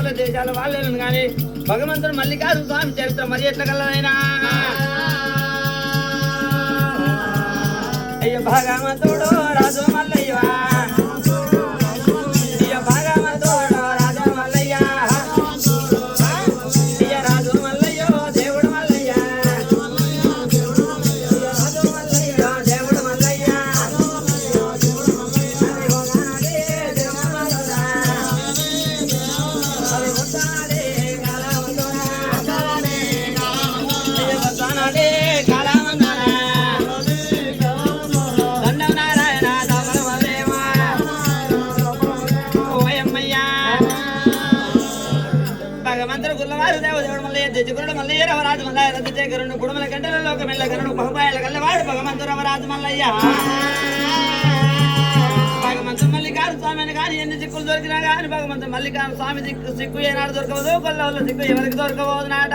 దేశాల దేశాల వాళ్ళేను కానీ భగవంతుడు మల్లికార్జున స్వామి చరిత్ర మరి ఎట్ల కలదైనా అయ్య భగవంతుడు రాజు మల్లయ్య జగురుడు మల్లయ్య రవరాజు మల్లయ్య రథశేఖరుడు కుడుమల గంటల లోకమెల్ల గరుడు బహుపాయల గల్లవాడు భగవంతు రవరాజు మల్లయ్య భగవంతు మల్లికార్జున స్వామి అని కానీ ఎన్ని సిక్కులు దొరికినా కానీ భగవంతు మల్లికార్జున స్వామి సిక్కు ఏనాడు దొరకవదు కొల్ల సిక్కు ఎవరికి దొరకబోదు నాట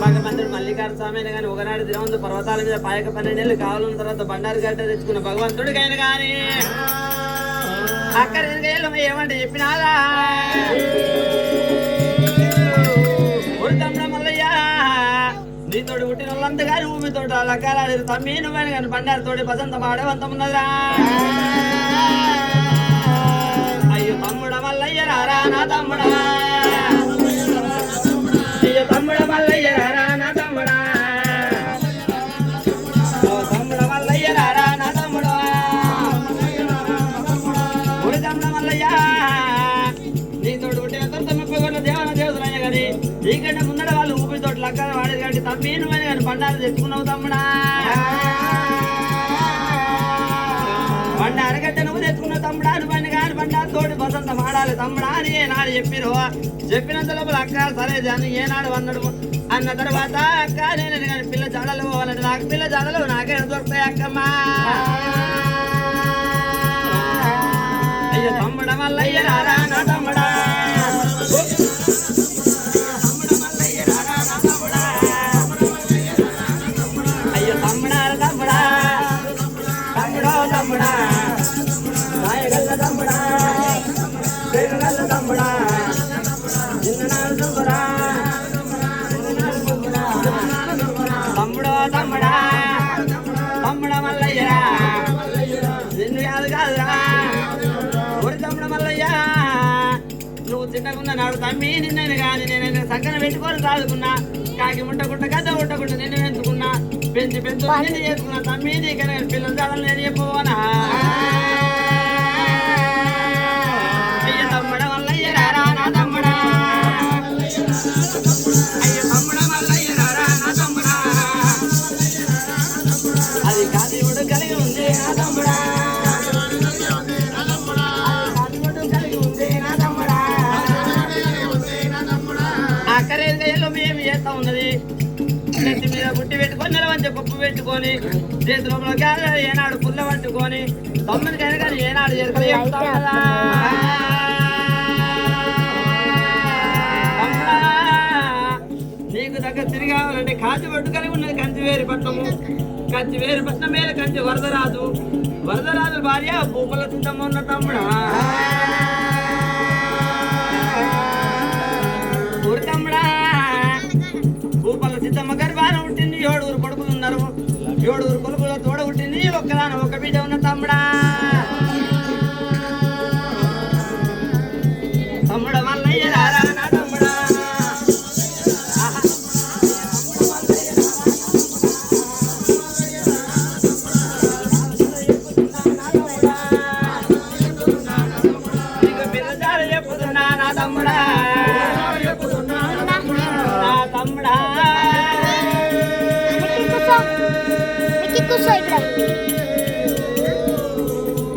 భగవంతుడు మల్లికార్జున స్వామి అయినా కానీ ఒకనాడు దినవంతు పర్వతాల మీద పాయక 12 నెలలు కావాలని తర్వాత బండారు గడ్డ తెచ్చుకున్న భగవంతుడికైనా కానీ అక్కడ ఏమంటే చెప్పినాదా నీతోటి పుట్టిన వాళ్ళంతా కానీ భూమితోటి లగ్గాలు తమ్మి నువ్వని కానీ బండారితోటి బసంతం ఆడవంతం ఉన్నదా అయ్యో తమ్ముడ మల్లయ్య రారా నా తమ్ముడా అయ్యో తమ్ముడ మల్లయ్య రారా నా తమ్ముడా తమ్ముడ మల్లయ్య రారా నా తమ్ముడా ఒడి తమ్ముడ మల్లయ్య నీతోటి పుట్టిన తొమ్మిది దేవన దేవుతులయ్య కానీ నీకంటే ముందర వాళ్ళు ఊపితోటి లగ్గాలు వాడేది కాబట్టి తమ్మి నువ్వని కానీ బండారు తెచ్చుకున్నావు తమ్ముడా బండారు గడ్డ నువ్వు తెచ్చుకున్నావు తమ్ముడా నువ్వని కానీ బండారు తోటి బసంతం ఆడాలి తమ్ముడా అని ఏనాడు చెప్పిరు చెప్పినంత లోపల అక్క సరే అని ఏనాడు అన్నాడు అన్న తర్వాత అక్క నేను కానీ పిల్ల జాడలు పోవాలంటే నాకు పిల్ల జాడలు నాకే దొరుకుతాయి అక్కమ్మా అయ్యో తమ్ముడ మల్లయ్య రారా నా తమ్ముడా తమ్ముడో తమ్ముడా తమ్ముడ మల్లయ్యరా నిన్ను కాదు కాదురా ఒడి తమ్ముడ మల్లయ్య నువ్వు చిన్నగున్న నాడు తమ్మి నిన్నను కానీ నేను సంకన పెట్టుకొని సాదుకున్నా కాకి ముట్టకుంట గద్ద ముట్టకుంట నిన్ను పెంచుకున్నా పెంచి పెంచు నిన్ను చేసుకున్నా తమ్మి నీకనే పిల్లలు చాలని నేను చెప్పవనా అయ్య తమ్ముడ మల్లయ్య రారా నా తమ్ముడా అయ్య తమ్ముడ మల్లయ్య రారా నా తమ్ముడా అది కాదివుడు కలిగి ఉంది నా తమ్ముడా ఉన్నది నెత్తి మీద గుట్టి పెట్టుకొని నిలవంచి పప్పు పెట్టుకొని చేతి లోపల ఏనాడు పుల్ల పట్టుకొని తమ్మునికైనా కానీ ఏనాడు చేరుకోలేదు నీకు దగ్గర తిరిగావాలంటే కాంచి పట్టుకొని ఉన్నది కంచివేరి పట్నము కంచివేరి పట్నం మీద కంచి వరదరాజు వరదరాజు భార్య భూపల సిద్ధమ్మ ఉన్న తమ్ముడా ఊరి తమ్ముడా భూపల సిద్ధమ్మ గర్భాన పుట్టింది 7 కొడుకులు ఉన్నారు 7 కొడుకుల తోడ పుట్టింది ఒక్కదాన ఒక బిడ్డ ఉన్న తమ్ముడా తమ్ముడ మల్లయ్య రారా నా తమ్ముడా చెప్పుతున్నా నా తమ్ముడా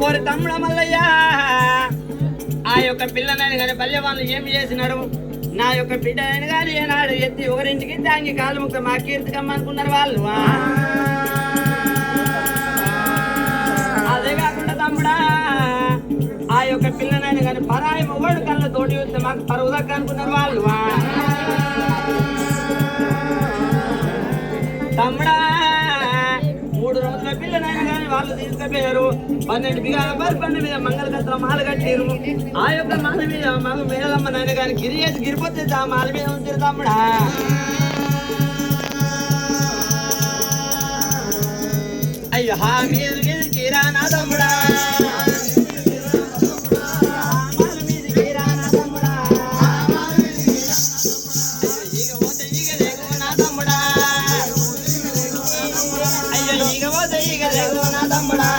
ఓరి తమ్ముడ మల్లయ్య ఆ యొక్క పిల్లనైనా కానీ పల్లె వాళ్ళు ఏమి చేసినారు నా యొక్క బిడ్డ అయిన కానీ ఏనాడు ఎత్తి ఒకరింటికి తాంగి కాలు ముక్క మా కీర్తికమ్మ అనుకున్నారు వాళ్ళు అదే కాకుండా తమ్ముడా ఆ యొక్క పిల్లనైనా కానీ పరాయి మొగడు కళ్ళ తోటి వస్తే మాకు పరువు దక్క అనుకున్నారు వాళ్ళు తమ్ముడా 3 రోజుల పిల్లనైనా కానీ వాళ్ళు తీసుకుపోయారు 12 బిగాల పరపండి మీద మంగళకత్ర మాల కట్టిరు ఆ యొక్క మాల మీద మగ మేళమ్మ నాయన కానీ గిరియేసి గిరిపోతే ఆ మాల మీద ఉంచారు తమ్ముడా అయ్యో హా మీరు గిరికిరా నా తమ్ముడా ఈగ పోతే ఈగ లేకు నా తమ్ముడా